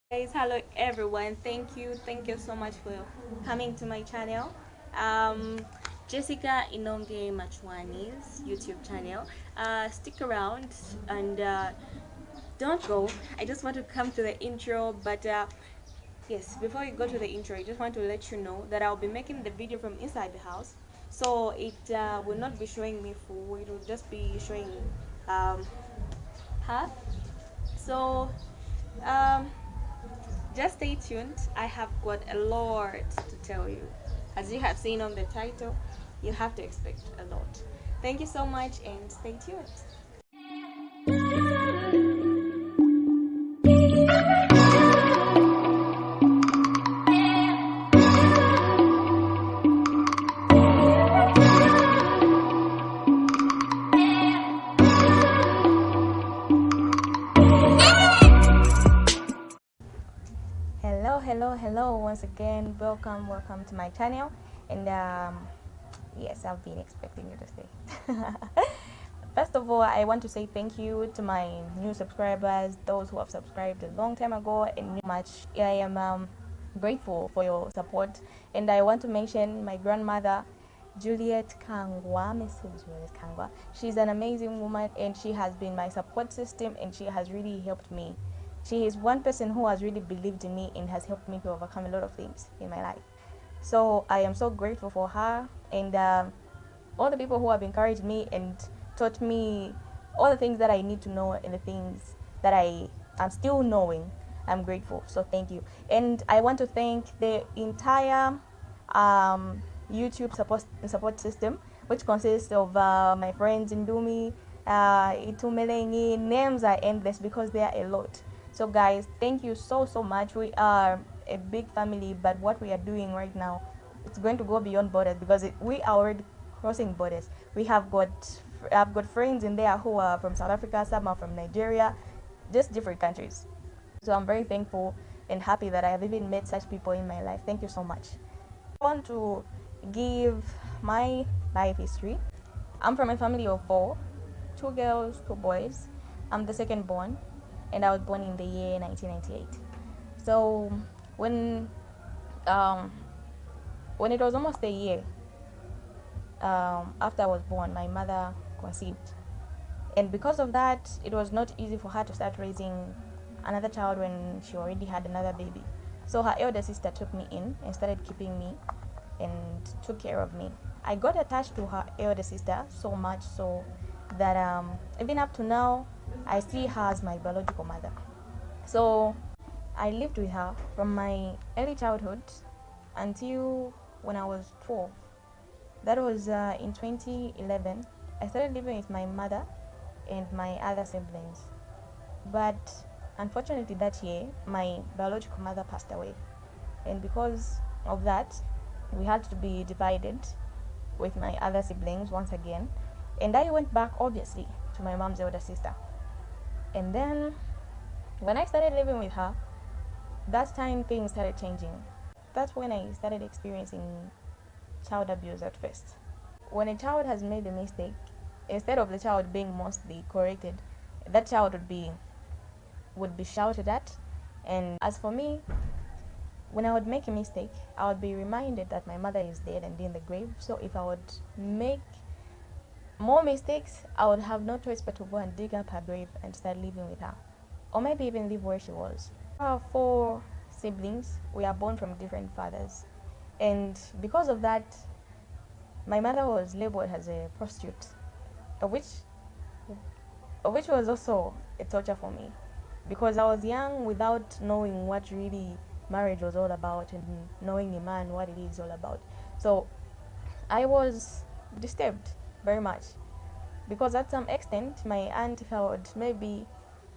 Guys, hello everyone. Thank you so much for coming to my channel. Jessica Inonge Machwani's YouTube channel. Stick around and don't go. I just want to come to the intro, but yes, before we go to the intro, I just want to let you know that I'll be making the video from inside the house, so it will not be showing me full. It will just be showing um, half. So. Um, just stay tuned. I have got a lot to tell you. As you have seen on the title, you have to expect a lot. Thank you so much and stay tuned. Hello once again. Welcome to my channel. And yes, I've been expecting you to stay. First of all, I want to say thank you to my new subscribers, those who have subscribed a long time ago, and much. I am grateful for your support. And I want to mention my grandmother, Juliet Kangwa, Mrs. Juliet Kangwa. She's an amazing woman, and she has been my support system, and she has really helped me. She is one person who has really believed in me and has helped me to overcome a lot of things in my life. So I am so grateful for her and all the people who have encouraged me and taught me all the things that I need to know and the things that I am still knowing. I'm grateful. So thank you. And I want to thank the entire YouTube support system, which consists of my friends in Dumi, Itumelengi. Names are endless because there are a lot. So guys, thank you so much. We are a big family, but what we are doing right now, it's going to go beyond borders because we are already crossing borders. I've got friends in there who are from South Africa, some are from Nigeria, just different countries. So I'm very thankful and happy that I have even met such people in my life. Thank you so much. I want to give my life history. I'm from a family of 4, 2 girls, 2 boys. I'm the second born, and I was born in the year 1998. So when it was almost a year after I was born, my mother conceived, and because of that, it was not easy for her to start raising another child when she already had another baby. So her elder sister took me in and started keeping me and took care of me. I got attached to her elder sister so much so that even up to now, I see her as my biological mother. So I lived with her from my early childhood until when I was 12. That was in 2011. I started living with my mother and my other siblings. But unfortunately that year, my biological mother passed away. And because of that, we had to be divided with my other siblings once again. And I went back, obviously, to my mom's elder sister. And then when I started living with her, that's time things started changing. That's when I started experiencing child abuse at first. When a child has made a mistake, instead of the child being mostly corrected, that child would be shouted at. And as for me, when I would make a mistake, I would be reminded that my mother is dead and in the grave. So if I would make more mistakes, I would have no choice but to go and dig up her grave and start living with her, or maybe even live where she was. I have 4 siblings. We are born from different fathers, and because of that, my mother was labeled as a prostitute, of which was also a torture for me, because I was young without knowing what really marriage was all about and knowing a man what it is all about. So I was disturbed very much, because at some extent my aunt, if I would maybe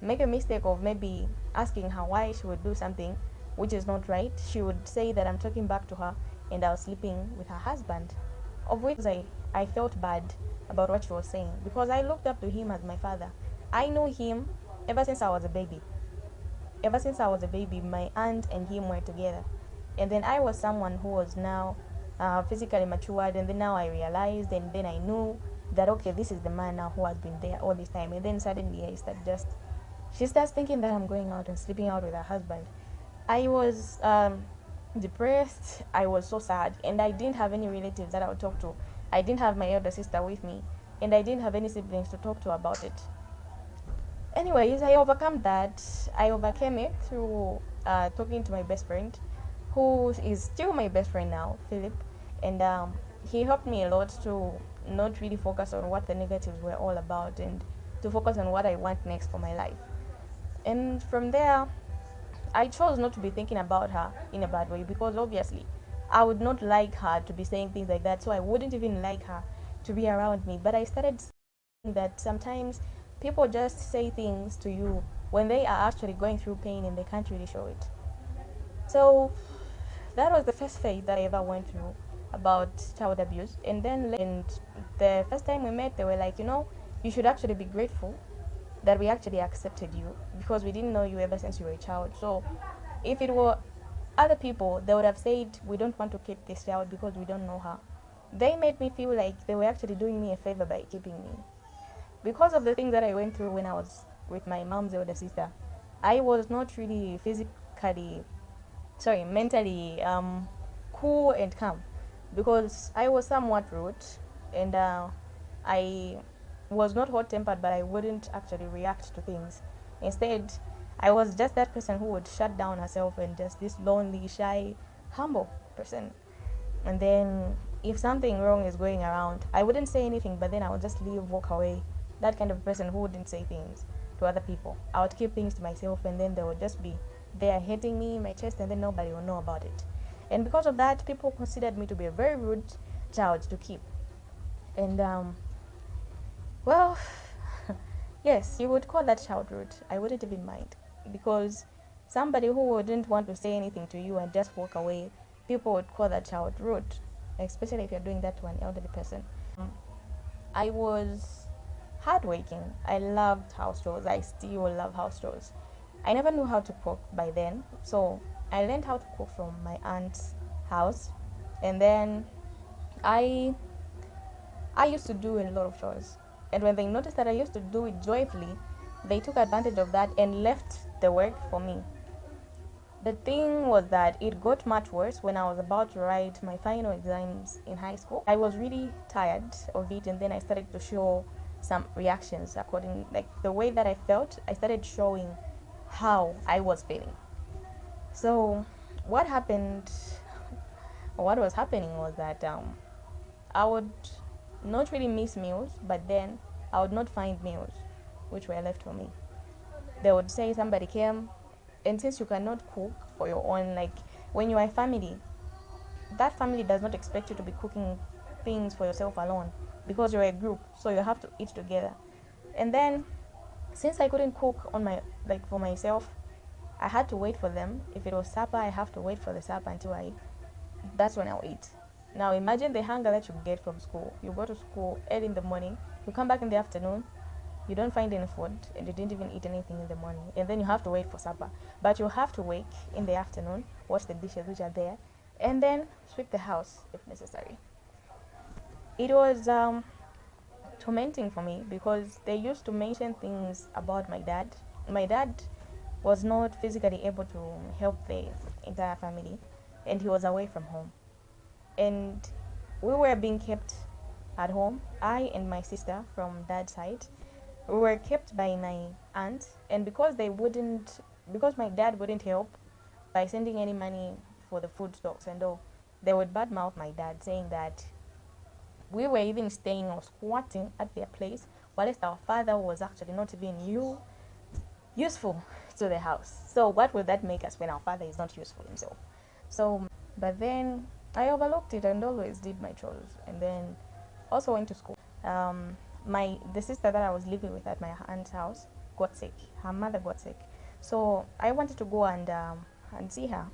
make a mistake of maybe asking her why she would do something which is not right, she would say that I'm talking back to her and I was sleeping with her husband, of which I felt bad about what she was saying, because I looked up to him as my father. I knew him ever since I was a baby. Ever since I was a baby, my aunt and him were together, and then I was someone who was now physically matured, and then now I realized, and then I knew that okay, this is the man now who has been there all this time. And then suddenly she starts thinking that I'm going out and sleeping out with her husband. I was depressed. I was so sad, and I didn't have any relatives that I would talk to. I didn't have my elder sister with me, and I didn't have any siblings to talk to about it. Anyways, I overcome that. I overcame it through talking to my best friend, who is still my best friend now, Philip, and he helped me a lot to not really focus on what the negatives were all about and to focus on what I want next for my life. And from there, I chose not to be thinking about her in a bad way, because obviously I would not like her to be saying things like that, so I wouldn't even like her to be around me. But I started seeing that sometimes people just say things to you when they are actually going through pain and they can't really show it. So that was the first phase that I ever went through about child abuse. And then the first time we met, they were like, you should actually be grateful that we actually accepted you, because we didn't know you ever since you were a child. So if it were other people, they would have said, we don't want to keep this child because we don't know her. They made me feel like they were actually doing me a favor by keeping me. Because of the things that I went through when I was with my mom's elder sister, I was not really mentally cool and calm, because I was somewhat rude, and I was not hot-tempered, but I wouldn't actually react to things. Instead, I was just that person who would shut down herself and just this lonely, shy, humble person. And then if something wrong is going around, I wouldn't say anything, but then I would just leave, walk away. That kind of person who wouldn't say things to other people. I would keep things to myself, and then they would just be there hitting me in my chest, and then nobody will know about it. And because of that, people considered me to be a very rude child to keep. And well, yes, you would call that child rude. I wouldn't even mind, because somebody who wouldn't want to say anything to you and just walk away, people would call that child rude, especially if you're doing that to an elderly person. I was hardworking. I loved house chores. I still love house chores. I never knew how to cook by then, so I learned how to cook from my aunt's house, and then I used to do a lot of chores. And when they noticed that I used to do it joyfully, they took advantage of that and left the work for me. The thing was that it got much worse when I was about to write my final exams in high school. I was really tired of it, and then I started to show some reactions according, like the way that I felt. I started showing how I was feeling. So what was happening was that I would not really miss meals, but then I would not find meals which were left for me. They would say somebody came, and since you cannot cook for your own, like when you are a family, that family does not expect you to be cooking things for yourself alone, because you're a group, so you have to eat together. And then since I couldn't cook for myself, I had to wait for them. If it was supper, I have to wait for the supper until that's when I'll eat. Now imagine the hunger that you get from school. You go to school early in the morning, you come back in the afternoon, you don't find any food, and you didn't even eat anything in the morning, and then you have to wait for supper. But you have to wake in the afternoon, wash the dishes which are there, and then sweep the house if necessary. It was tormenting for me, because they used to mention things about my dad. My dad was not physically able to help the entire family, and he was away from home. And we were being kept at home. I and my sister from dad's side, we were kept by my aunt, and because my dad wouldn't help by sending any money for the food stocks and all, they would badmouth my dad, saying that we were even staying or squatting at their place, whilst our father was actually not even useful to the house. So what would that make us when our father is not useful himself? So, but then I overlooked it and always did my chores, and then also went to school. The sister that I was living with at my aunt's house got sick. Her mother got sick, so I wanted to go and see her.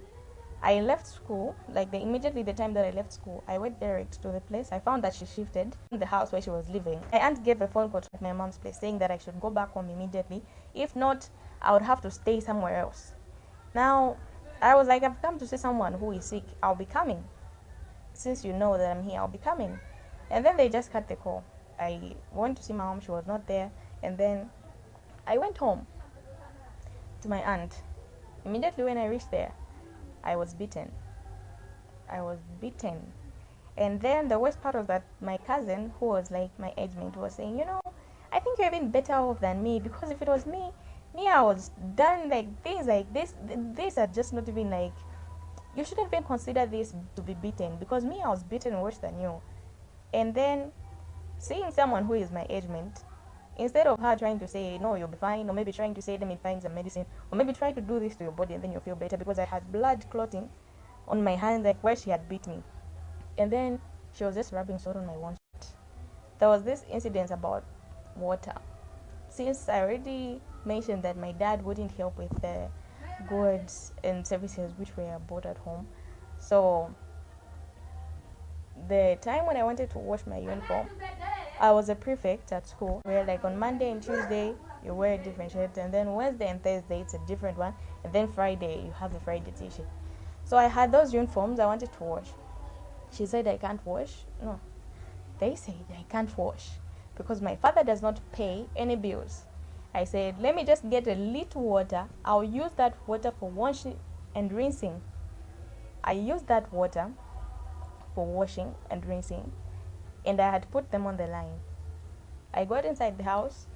I left school, immediately the time that I left school, I went direct to the place. I found that she shifted in the house where she was living. My aunt gave a phone call to my mom's place saying that I should go back home immediately. If not, I would have to stay somewhere else. Now, I was like, I've come to see someone who is sick. I'll be coming. Since you know that I'm here, I'll be coming. And then they just cut the call. I went to see my mom. She was not there. And then I went home to my aunt. Immediately when I reached there, I was beaten. I was beaten. And then the worst part was that my cousin, who was like my age mate, was saying, I think you're even better off than me, because if it was me, I was done. Like things like this, these are just not even like, you shouldn't even consider this to be beaten, because me, I was beaten worse than you. And then seeing someone who is my age mate, instead of her trying to say, no, you'll be fine, or maybe trying to say, let me find some medicine, or maybe try to do this to your body and then you'll feel better, because I had blood clotting on my hand, like where she had beat me. And then she was just rubbing salt on my wound. There was this incident about water. Since I already mentioned that my dad wouldn't help with the goods and services which were bought at home, so the time when I wanted to wash my uniform, I was a prefect at school, where like on Monday and Tuesday you wear a different shirt, and then Wednesday and Thursday it's a different one, and then Friday you have a Friday t-shirt. So I had those uniforms I wanted to wash. She said I can't wash. No, they said I can't wash because my father does not pay any bills. I said, let me just get a little water. I'll use that water for washing and rinsing. I used that water for washing and rinsing, and I had put them on the line. I got inside the house,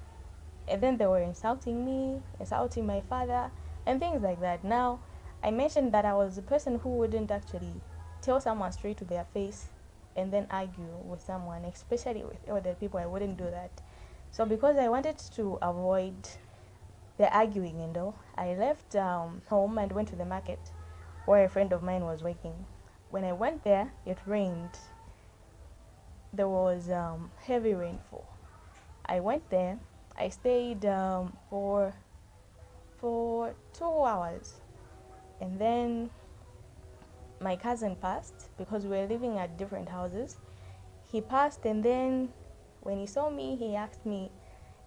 and then they were insulting me, insulting my father, and things like that. Now, I mentioned that I was a person who wouldn't actually tell someone straight to their face and then argue with someone, especially with other people. I wouldn't do that. So because I wanted to avoid the arguing, I left home and went to the market where a friend of mine was working. When I went there, it rained. There was heavy rainfall. I went there. I stayed for 2 hours, and then my cousin passed because we were living at different houses. He passed, and then when he saw me, he asked me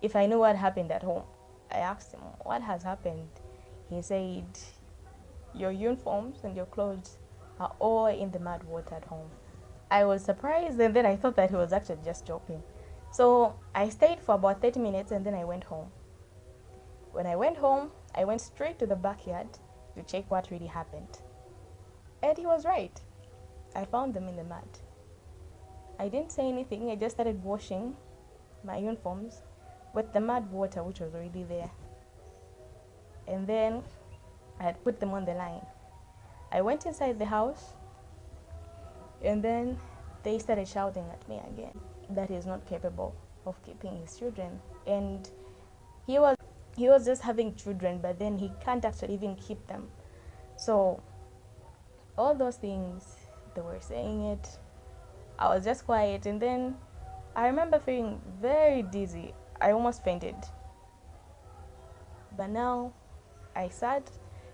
if I knew what happened at home. I asked him, what has happened? He said, your uniforms and your clothes are all in the mud water at home. I was surprised, and then I thought that he was actually just joking. So I stayed for about 30 minutes, and then I went home. When I went home, I went straight to the backyard to check what really happened. And he was right. I found them in the mud. I didn't say anything. I just started washing my uniforms with the mud water which was already there. And then I had put them on the line. I went inside the house, and then they started shouting at me again that he's not capable of keeping his children. And he was just having children, but then he can't actually even keep them. So all those things, they were saying it. I was just quiet, and then I remember feeling very dizzy. I almost fainted. But now I sat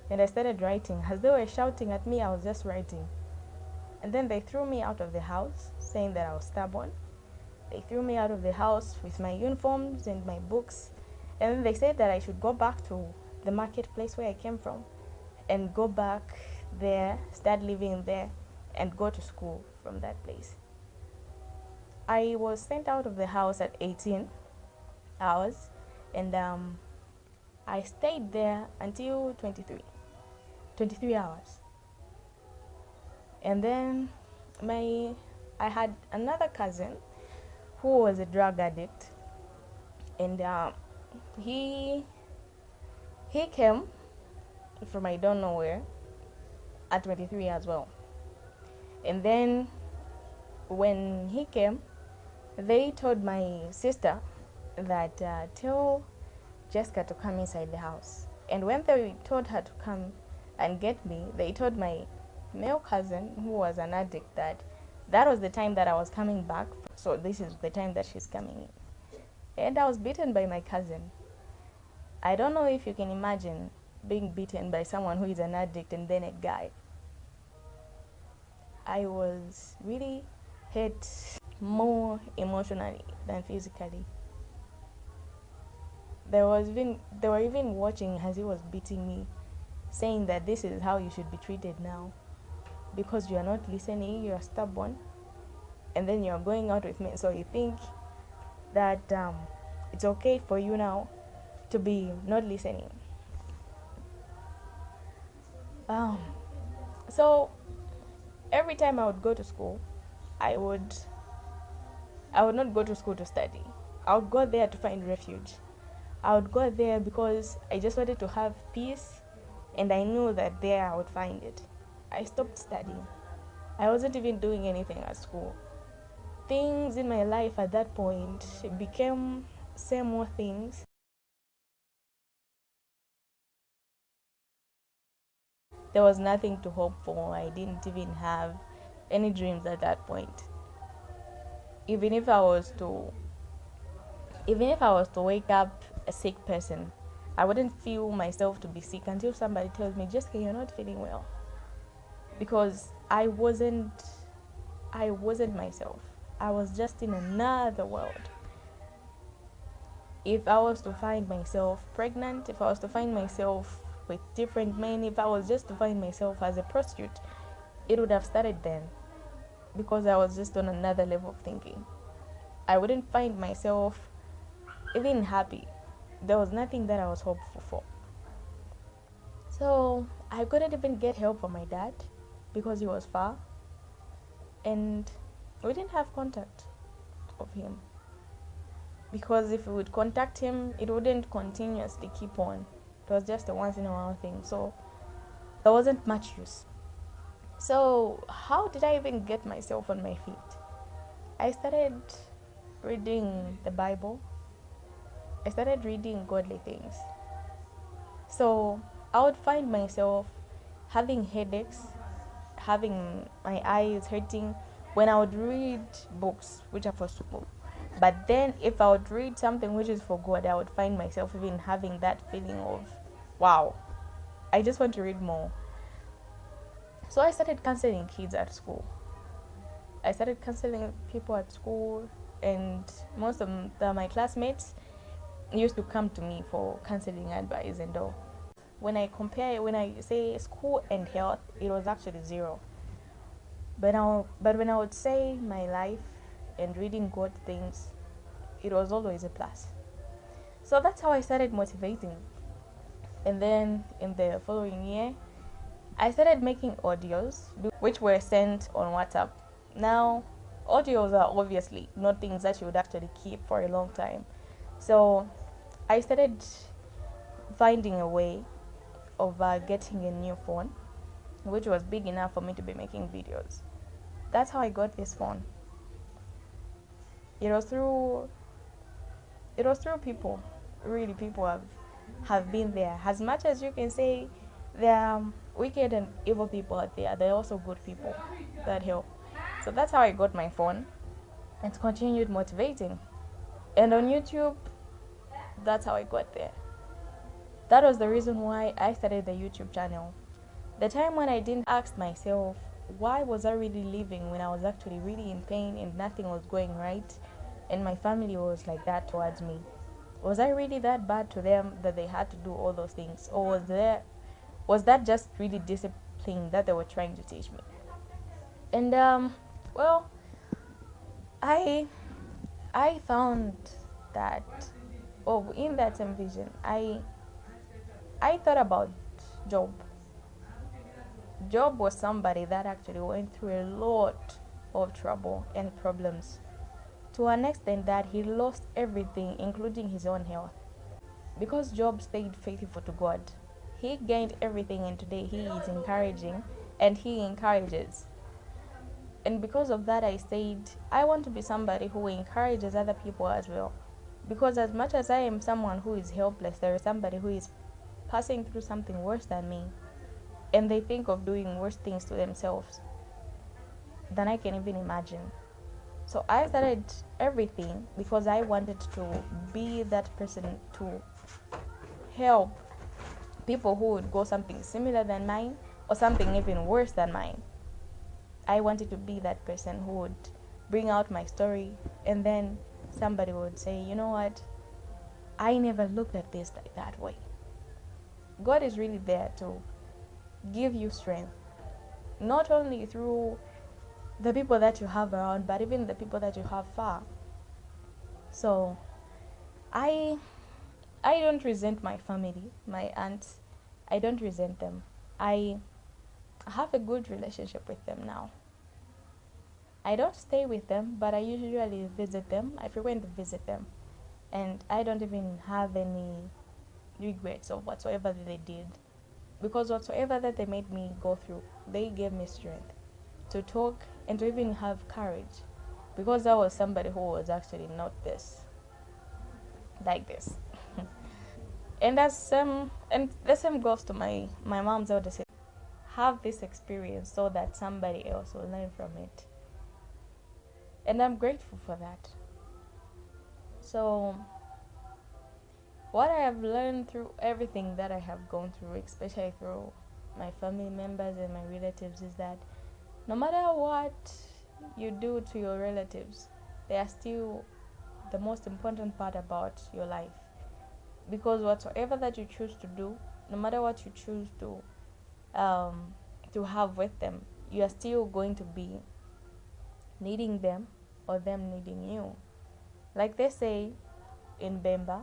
and I started writing. As they were shouting at me, I was just writing. And then they threw me out of the house, saying that I was stubborn. They threw me out of the house with my uniforms and my books. And then they said that I should go back to the marketplace where I came from and go back there, start living there, and go to school from that place. I was sent out of the house at 18 hours, and I stayed there until 23 hours. And then I had another cousin who was a drug addict, and he came from I don't know where at 23 as well. And then when he came, they told my sister that tell Jessica to come inside the house. And when they told her to come and get me, they told my male cousin, who was an addict, that was the time that I was coming back, so this is the time that she's coming in. And I was beaten by my cousin. I don't know if you can imagine being beaten by someone who is an addict and then a guy. I was really hurt more emotionally than physically. They were even watching as he was beating me, saying that this is how you should be treated now, because you are not listening, you are stubborn, and then you are going out with me, so you think that it's okay for you now to be not listening. So every time I would go to school, I would not go to school to study. I would go there to find refuge. I would go there because I just wanted to have peace, and I knew that there I would find it. I stopped studying. I wasn't even doing anything at school. Things in my life at that point became same old things. There was nothing to hope for. I didn't even have any dreams at that point. Even if I was to wake up a sick person, I wouldn't feel myself to be sick until somebody tells me, Jessica, you're not feeling well. Because I wasn't myself. I was just in another world. If I was to find myself pregnant, if I was to find myself with different men, if I was just to find myself as a prostitute, it would have started then, because I was just on another level of thinking. I wouldn't find myself even happy. There was nothing that I was hopeful for. So I couldn't even get help from my dad because he was far, and we didn't have contact of him. Because if we would contact him, it wouldn't continuously keep on. It was just a once in a while thing. So there wasn't much use. So how did I even get myself on my feet? I started reading the Bible. I started reading godly things. So I would find myself having headaches, having my eyes hurting when I would read books which are for school. But then if I would read something which is for God, I would find myself even having that feeling of, wow, I just want to read more. So I started counseling kids at school. I started counseling people at school, and most of my classmates used to come to me for counseling advice and all. When I say school and health, it was actually zero. But when I would say my life and reading God things, it was always a plus. So that's how I started motivating. And then in the following year, I started making audios which were sent on WhatsApp. Now, audios are obviously not things that you would actually keep for a long time. So I started finding a way of getting a new phone, which was big enough for me to be making videos. That's how I got this phone. It was through people. Really, people have been there. As much as you can say there are wicked and evil people out there, there are also good people that help. So that's how I got my phone and continued motivating. And on YouTube, that's how I got there. That was the reason why I started the YouTube channel. The time when I didn't ask myself, why was I really living when I was actually really in pain and nothing was going right, and my family was like that towards me? Was I really that bad to them that they had to do all those things? Or was that just really discipline that they were trying to teach me? And well, I found that, in that same vision, I thought about Job. Job was somebody that actually went through a lot of trouble and problems, to an extent that he lost everything, including his own health. Because Job stayed faithful to God, he gained everything, and today he is encouraging and he encourages. And because of that, I said, I want to be somebody who encourages other people as well. Because as much as I am someone who is helpless, there is somebody who is passing through something worse than me, and they think of doing worse things to themselves than I can even imagine. So I started everything because I wanted to be that person to help people who would go something similar than mine or something even worse than mine. I wanted to be that person who would bring out my story, and then somebody would say, you know what, I never looked at this like that way. God is really there to give you strength, not only through the people that you have around, but even the people that you have far. So I don't resent my family, my aunts. I don't resent them. I I have a good relationship with them now. I don't stay with them, but I usually visit them. I frequently visit them. And I don't even have any regrets of whatsoever that they did. Because whatsoever that they made me go through, they gave me strength to talk and to even have courage. Because I was somebody who was actually not this. Like this. And the same goes to my mom's elder sister. Have this experience so that somebody else will learn from it. And I'm grateful for that. So, what I have learned through everything that I have gone through, especially through my family members and my relatives, is that no matter what you do to your relatives, they are still the most important part about your life. Because whatsoever that you choose to do, no matter what you choose to have with them, you are still going to be needing them or them needing you. Like they say in Bemba,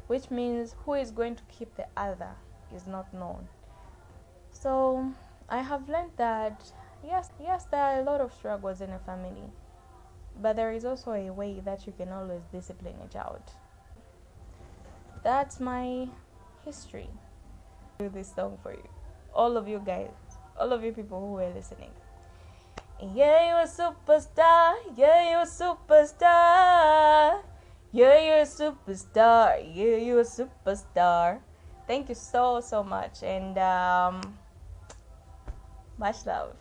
which means who is going to keep the other is not known. So I have learned that yes, there are a lot of struggles in a family, but there is also a way that you can always discipline a child. That's my history. Do this song for you, all of you guys, all of you people who are listening. Yeah, you're a superstar. Yeah, you're a superstar. Yeah, you're a superstar. Yeah, you're a superstar. Thank you so much, and much love.